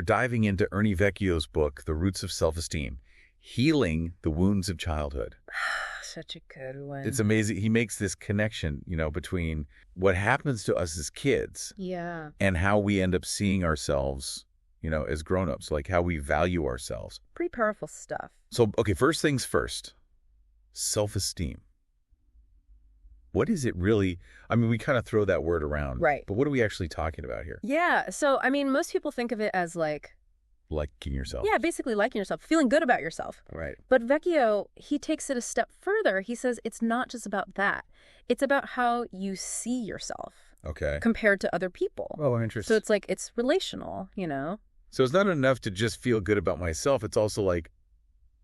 diving into Ernie Vecchio's book, The Roots of Self-Esteem, Healing the Wounds of Childhood. Such a good one. It's amazing. He makes this connection, between what happens to us as kids Yeah. and how we end up seeing ourselves, as grown-ups, like how we value ourselves. Pretty powerful stuff. So, okay, first things first, self-esteem. What is it really? I mean, we kind of throw that word around. Right. But what are we actually talking about here? Yeah. So, I mean, most people think of it as Liking yourself. yeah, basically liking yourself, feeling good about yourself. Right. But Vecchio, he takes it a step further. He says it's not just about that. It's about how you see yourself Okay. compared to other people. Oh, interesting. So it's relational, So it's not enough to just feel good about myself. It's also like,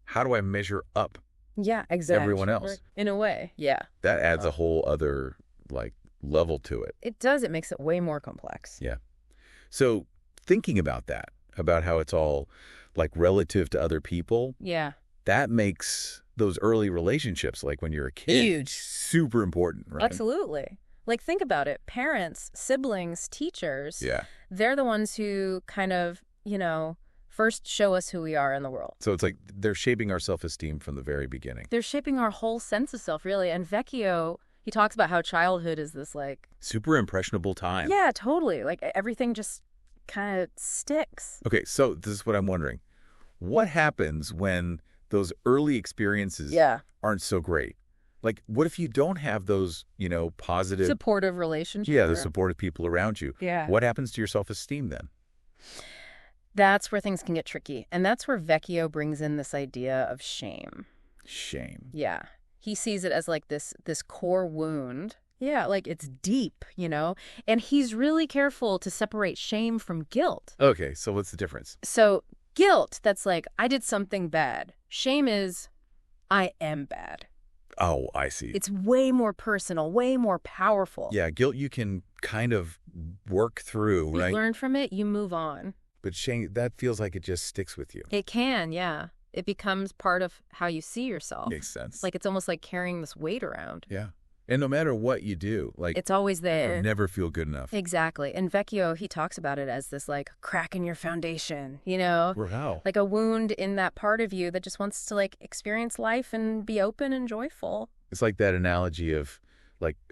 how do I measure up Yeah, exactly. everyone else? In a way. Yeah. That adds a whole other, level to it. It does. It makes it way more complex. Yeah. So thinking about that, about how it's all, relative to other people, Yeah. that makes those early relationships, like when you're a kid, Huge. super important, right? Absolutely. Think about it. Parents, siblings, teachers, Yeah. they're the ones who kind of, first show us who we are in the world. So it's like they're shaping our self-esteem from the very beginning. They're shaping our whole sense of self, really. And Vecchio, he talks about how childhood is this Super impressionable time. yeah, totally. Everything just kind of sticks. Okay, so this is what I'm wondering. What happens when those early experiences Yeah. aren't so great? What if you don't have those, positive... Supportive relationships. Yeah, the supportive people around you. Yeah. What happens to your self-esteem then? That's where things can get tricky. And that's where Vecchio brings in this idea of shame. Shame. Yeah. He sees it as this core wound. Yeah, it's deep, And he's really careful to separate shame from guilt. Okay, so what's the difference? So guilt, that's I did something bad. Shame is, I am bad. Oh, I see. It's way more personal, way more powerful. Yeah, guilt you can kind of work through, You right? learn from it, you move on. But shame, that feels like it just sticks with you. It can, yeah. It becomes part of how you see yourself. Makes sense. It's almost like carrying this weight around. Yeah. And no matter what you do, It's always there. you never feel good enough. Exactly. And Vecchio, he talks about it as this crack in your foundation, you know? Wow. Like a wound in that part of you that just wants to experience life and be open and joyful. It's like that analogy of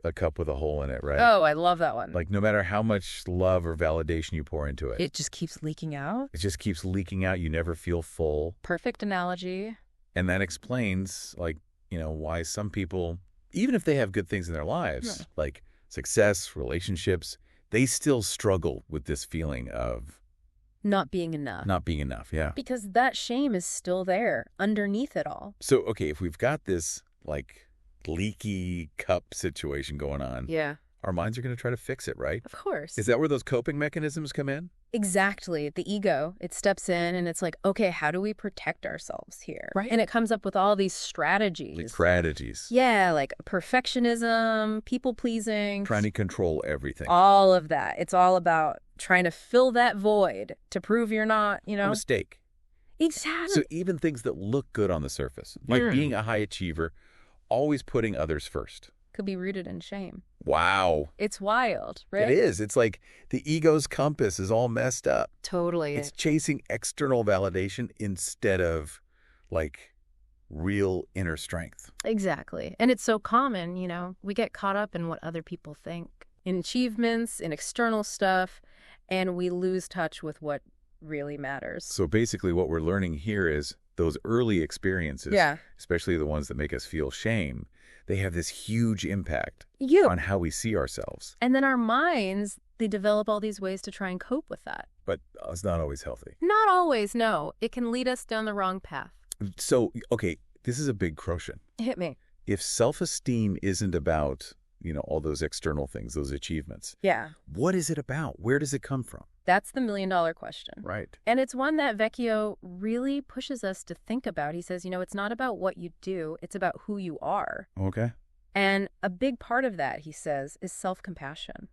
a cup with a hole in it, right? Oh, I love that one. No matter how much love or validation you pour into it, It just keeps leaking out. it just keeps leaking out. You never feel full. Perfect analogy. And that explains, why some people, even if they have good things in their lives, like success, relationships, they still struggle with this feeling of Not being enough. not being enough. Yeah. Because that shame is still there underneath it all. So, okay, if we've got this, leaky cup situation going on, Yeah. our minds are going to try to fix it, right? Of course. Is that where those coping mechanisms come in? Exactly. The ego, it steps in and it's okay, how do we protect ourselves here? Right. And it comes up with all these strategies. Strategies. Yeah, perfectionism, people-pleasing. Trying to control everything. All of that. It's all about trying to fill that void to prove you're not, A mistake. Exactly. So even things that look good on the surface, like being a high achiever, always putting others first. Could be rooted in shame. Wow. It's wild, right? It is. It's like the ego's compass is all messed up. Totally. It's chasing external validation instead of, real inner strength. Exactly. And it's so common, we get caught up in what other people think, in achievements, in external stuff, and we lose touch with what really matters. So basically what we're learning here is those early experiences, Yeah. especially the ones that make us feel shame, they have this huge impact on how we see ourselves. And then our minds, they develop all these ways to try and cope with that. But it's not always healthy. Not always, no. It can lead us down the wrong path. So, okay, this is a big question. Hit me. If self-esteem isn't about, all those external things, those achievements, Yeah. what is it about? Where does it come from? That's the million-dollar question. Right. And it's one that Vecchio really pushes us to think about. He says, it's not about what you do, it's about who you are. Okay. And a big part of that, he says, is self-compassion.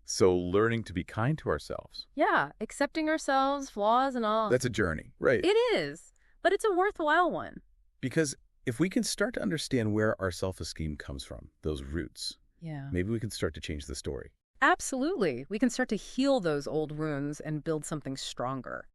So learning to be kind to ourselves. Yeah, accepting ourselves, flaws and all. That's a journey, right? It is, but it's a worthwhile one. Because if we can start to understand where our self-esteem comes from, those roots, Yeah. maybe we can start to change the story. Absolutely. We can start to heal those old wounds and build something stronger.